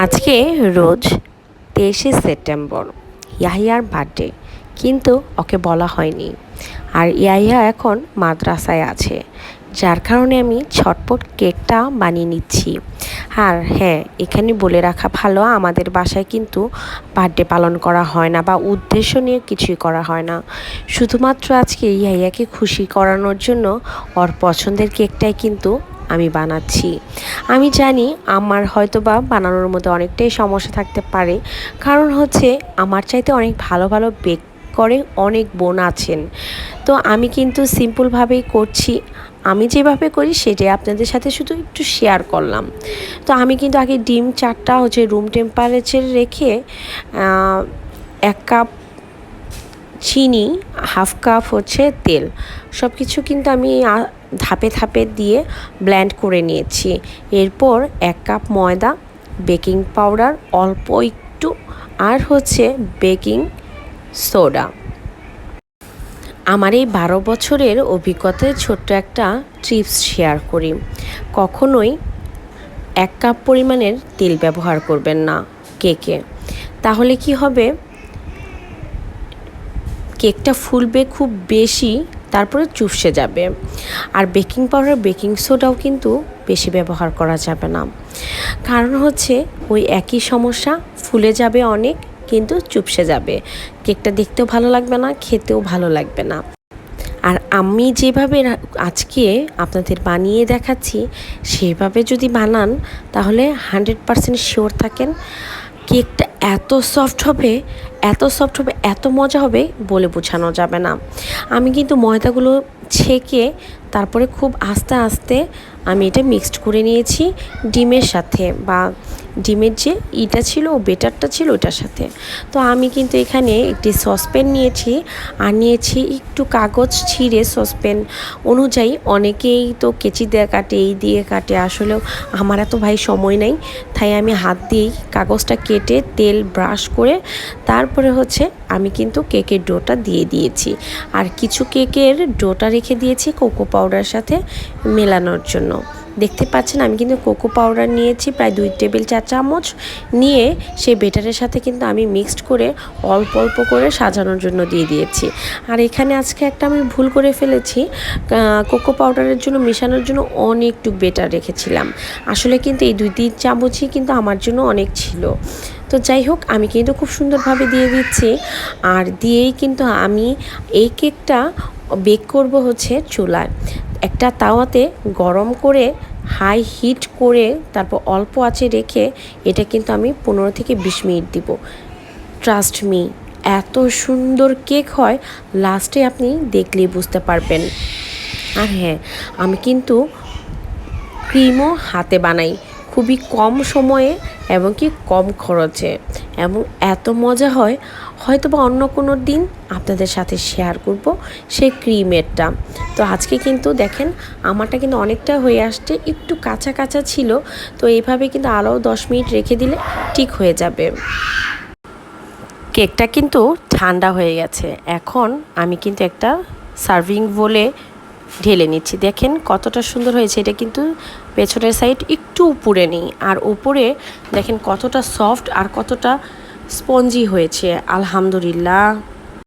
আজকে রোজ 23শে September ইয়াহিয়ার birthday, কিন্তু ওকে বলা হয়নি। আর ইয়াহিয়া এখন মাদ্রাসায় আছে, যার কারণে আমি ছটপট কেকটা বানিয়ে নিচ্ছি। আর হ্যাঁ, এখানে বলে রাখা ভালো, আমাদের বাসায় কিন্তু বার্থডে পালন করা হয় না বা উদ্দেশ্য নিয়ে কিছুই করা হয় না। শুধুমাত্র আজকে ইয়াহিয়াকে খুশি করানোর জন্য ওর পছন্দের কেকটাই কিন্তু আমি বানাচ্ছি। আমি জানি আমার হয়তো বা বানানোর মধ্যে অনেকটাই সমস্যা থাকতে পারে, কারণ হচ্ছে আমার চাইতে অনেক ভালো ভালো বেক করে অনেক বোন আছেন। তো আমি কিন্তু সিম্পলভাবেই করছি, আমি যেভাবে করি সেটাই আপনাদের সাথে শুধু একটু শেয়ার করলাম। তো আমি কিন্তু আগে ডিম 4টা রুম টেম্পারেচার রেখে 1 কাপ চিনি, হাফ কাপ তেল, সব কিছু কিন্তু আমি ধাপে ধাপে দিয়ে ব্লেন্ড করে নিয়েছি। এরপর 1 কাপ ময়দা, বেকিং পাউডার অল্প একটু, আর বেকিং সোডা। আমার এই 12 বছরের অভিজ্ঞতায় ছোট্ট একটা টিপস শেয়ার করি। কখনোই 1 কাপ পরিমাণের তেল ব্যবহার করবেন না কেকে, তাহলে কি হবে, কেকটা ফুলবে খুব বেশি, তারপরে চুপসে যাবে। আর বেকিং পাউডার, বেকিং সোডাও কিন্তু বেশি ব্যবহার করা যাবে না, কারণ ওই একই সমস্যা, ফুলে যাবে অনেক কিন্তু চুপসে যাবে, কেকটা দেখতেও ভালো লাগবে না, খেতেও ভালো লাগবে না। আর আমি যেভাবে আজকে আপনাদের বানিয়ে দেখাচ্ছি সেভাবে যদি বানান, তাহলে 100% শিওর থাকেন কেকটা এত সফট হবে, এত সফট হবে, এত মজা হবে, বলে বোঝানো যাবে না। আমি কিন্তু ময়দাগুলো ছেঁকে তারপরে খুব আস্তে আস্তে আমি এটা মিক্সড করে নিয়েছি ডিমের সাথে, বা ডিমের যে ছিল, বেটারটা ছিল ওটার সাথে। তো আমি কিন্তু এখানে একটি সসপ্যান নিয়েছি, আর নিয়েছি একটু কাগজ ছিঁড়ে। সসপ্যান অনুযায়ী অনেকেই তো কেচি দিয়ে কাটে, এই দিয়ে কাটে, আসলেও আমার এত সময় নেই, তাই আমি হাত দিয়েই কাগজটা কেটে তেল ব্রাশ করে তারপরে আমি কিন্তু কেকের ডোটা দিয়ে দিয়েছি। আর কিছু কেকের ডোটা রেখে দিয়েছি কোকো পাউডার সাথে মেলানোর জন্য। দেখতে পাচ্ছেন আমি কিন্তু কোকো পাউডার নিয়েছি প্রায় 2 টেবিল চা চামচ, নিয়ে সেই বেটারের সাথে কিন্তু আমি মিক্সড করে অল্প অল্প করে সাজানোর জন্য দিয়ে দিয়েছি। আর এখানে আজকে একটা আমি ভুল করে ফেলেছি, কোকো পাউডারের জন্য মেশানোর জন্য অনেকটু বেটার রেখেছিলাম, আসলে কিন্তু এই 2-3 চামচই কিন্তু আমার জন্য অনেক ছিল। তো যাই হোক, আমি কিন্তু খুব সুন্দরভাবে দিয়ে দিচ্ছি। আর দিয়েই কিন্তু আমি এই কেকটা বেক করব চুলায়, একটা তাওয়াতে গরম করে হাই হিট করে তারপর অল্প আঁচে রেখে এটা কিন্তু আমি 15 থেকে 20 মিনিট দিব। ট্রাস্ট মি, এত সুন্দর কেক হয়, লাস্টে আপনি দেখলেই বুঝতে পারবেন। আর হ্যাঁ, আমি কিন্তু ক্রিমও হাতে বানাই, খুবই কম সময়ে এবং কি কম খরচে, এবং এত মজা হয়, হয়তো বা অন্য কোনো দিন আপনাদের সাথে শেয়ার করব সেই ক্রিমেরটা। তো আজকে কিন্তু দেখেন আমারটা কিন্তু অনেকটা হয়ে আসছে, একটু কাঁচা কাঁচা ছিল, তো এইভাবে কিন্তু আরও 10 মিনিট রেখে দিলে ঠিক হয়ে যাবে। কেকটা কিন্তু ঠান্ডা হয়ে গেছে, এখন আমি কিন্তু একটা সার্ভিং বোলে ঢেলে নিচ্ছি। দেখেন কতটা সুন্দর হয়েছে, এটা কিন্তু পেছনের সাইড একটু উপরে নেই, আর উপরে দেখেন কতটা সফট আর কতটা স্পঞ্জি হয়েছে। আলহামদুলিল্লাহ।